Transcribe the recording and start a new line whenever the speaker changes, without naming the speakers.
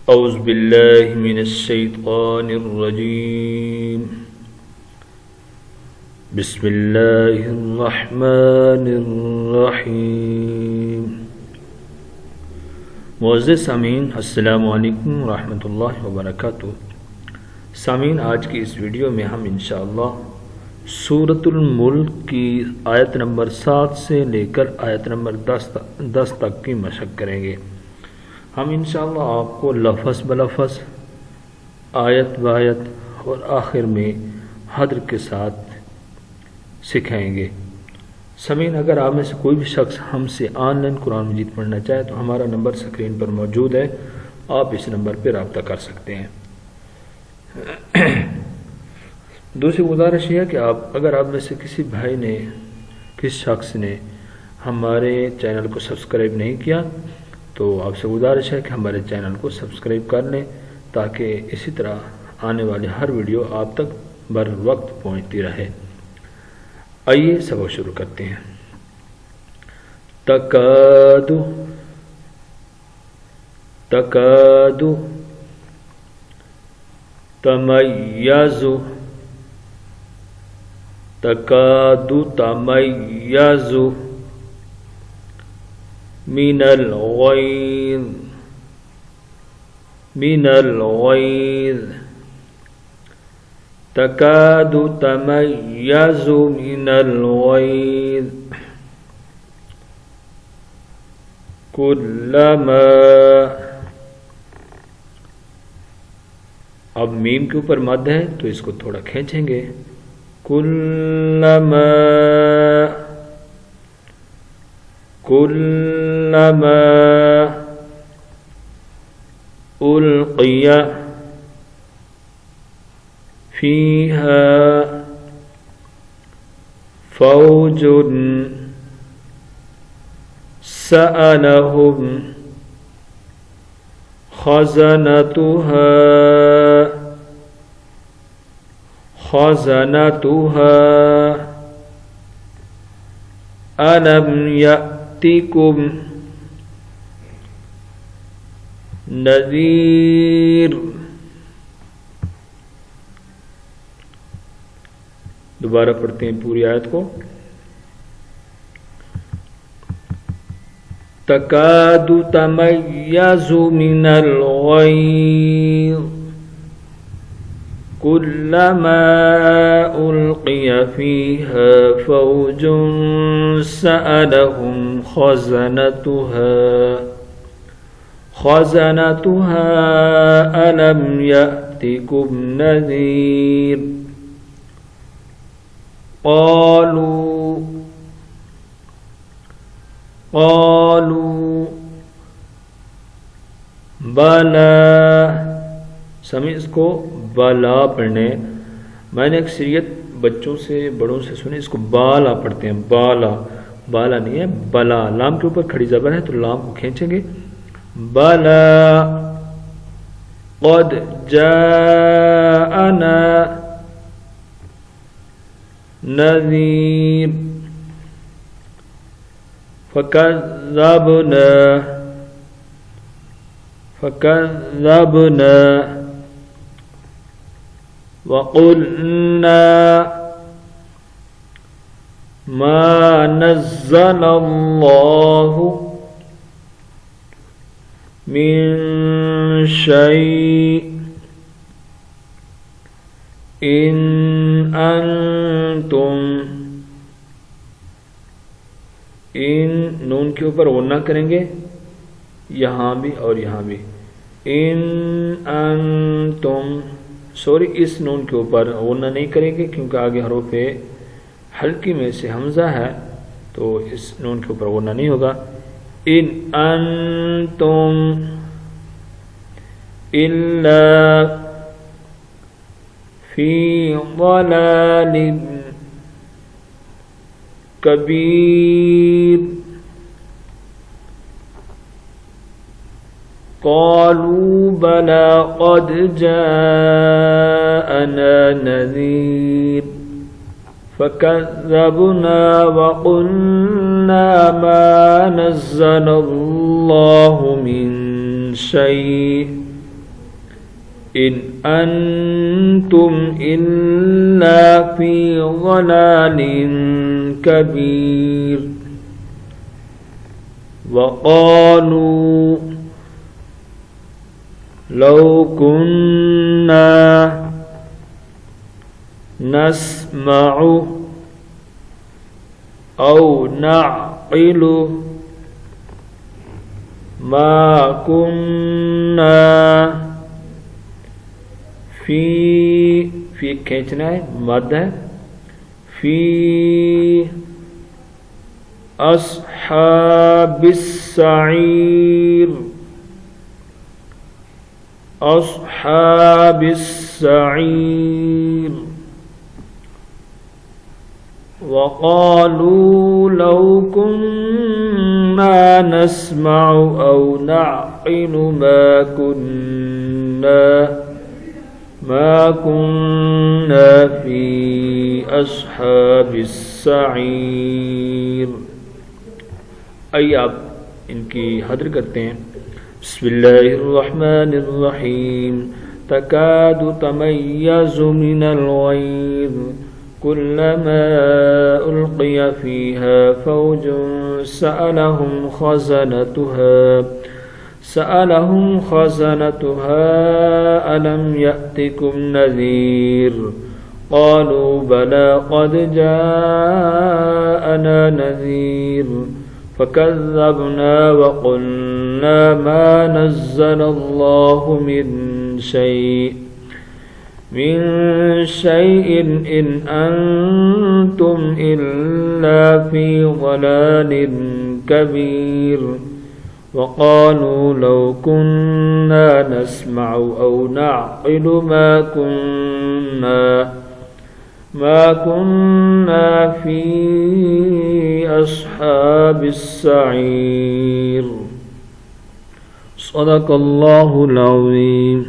औज़ु बिल्लाहि मिनश शैतानिर रजीम। बिस्मिल्लाहिर रहमानिर रहीम। मुअज़्ज़िज़ सामीन, अस्सलामु अलैकुम व रहमतुल्लाहि व बरकातुहू। सामीन, आज की इस वीडियो में हम इंशाअल्लाह सूरतुल मुल्क की आयत नंबर 7 से लेकर आयत नंबर 10 तक की मशक करेंगे। हम इंशाअल्लाह आपको लफ्ज़ ब लफ्ज़, आयत ब आयत और आखिर में हदर के साथ सिखाएंगे। समीन, अगर आप में से कोई भी शख्स हमसे ऑनलाइन कुरान मजीद पढ़ना चाहे तो हमारा नंबर स्क्रीन पर मौजूद है, आप इस नंबर पर रब्ता कर सकते हैं। दूसरी गुजारिश यह है कि अगर आप में से किसी भाई ने, किसी शख्स ने हमारे चैनल को सब्सक्राइब नहीं किया तो आपसे गुजारिश है कि हमारे चैनल को सब्सक्राइब कर लें, ताकि इसी तरह आने वाली हर वीडियो आप तक बर वक्त पहुँचती रहे। आइए सबक शुरू करते हैं। तकादु तकादु तमय्यज़ु तकादु तमय्यज़ु मिनल गैज़ तकादु तमय्यज़ु मिनल गैज़ कुल्लमा। अब मीम के ऊपर मद है तो इसको थोड़ा खींचेंगे। कुल्लमा कुल्लमा उल्क़िया फ़ीहा फ़ौजुन सअलहुम ख़ज़नतुहा अलम यअतिकुम नज़ीर। दोबारा पढ़ते हैं पूरी आयत को। तकादु तमय्यज़ु मिनल गैज़ कुल्लमा उल्क़िया फ़ीहा फ़ौजुन सअलहुम ख़ज़नतुहा अलम यअतिकुम नज़ीर। क़ालू बला। समी इसको बाला पढ़ने। मैंने अक्सरियत बच्चों से, बड़ों से सुने इसको बाला पढ़ते हैं। बाला, बाला नहीं है, बला। लाम के ऊपर खड़ी ज़बर है तो लाम को खींचेंगे। बला क़द जाअना नज़ीर फकज़्ज़बना वक़ुल्ना मा नज़्ज़लल्लाहु मिन शैइन इन अंतुम। इन नून के ऊपर गुन्ना करेंगे, यहाँ भी और यहाँ भी। इन अंतुम, सॉरी, इस नून के ऊपर गुन्ना नहीं करेंगे क्योंकि आगे हरूफ हल्की में से हमज़ा है तो इस नून के ऊपर गुन्ना नहीं होगा। इन अंतुम इल्ला फ़ी ज़लालिन कबीर। क़ालू बला क़द जाअना नज़ीर फ़कज़्ज़बना वक़ुल्ना मा नज़्ज़लल्लाहु मिन शै'इन إن أنتم إلا في ضلال كبير وقالوا لو كنا نسمع أو نعقل ما كنا في खींचना है मद है في أصحاب السعير أصحاب السعير وقالوا لو كنا نسمع أو نعقل ما كنا في أصحاب السعير. आइए आप इनकी हदर करते हैं. बिस्मिल्लाहिर्रहमानिर्रहीम. तकादु तमय्यज़ु मिनल गैज़ कुल्लमा उल्क़िया फ़ीहा फ़ौजुन सअलहुम ख़ज़नतुहा अलम यअतिकुम नज़ीर क़ालू बला क़द जाअना नज़ीर फ़कज़्ज़बना वक़ुल्ना मा नज़्ज़लल्लाहु मिन शैइन इन अंतुम इल्ला फ़ी ज़लालिन कबीर वक़ालू लौ कुन्ना नस्मअु औ नअक़िलु ما كنا في أصحاب السعير. صدق الله العظيم.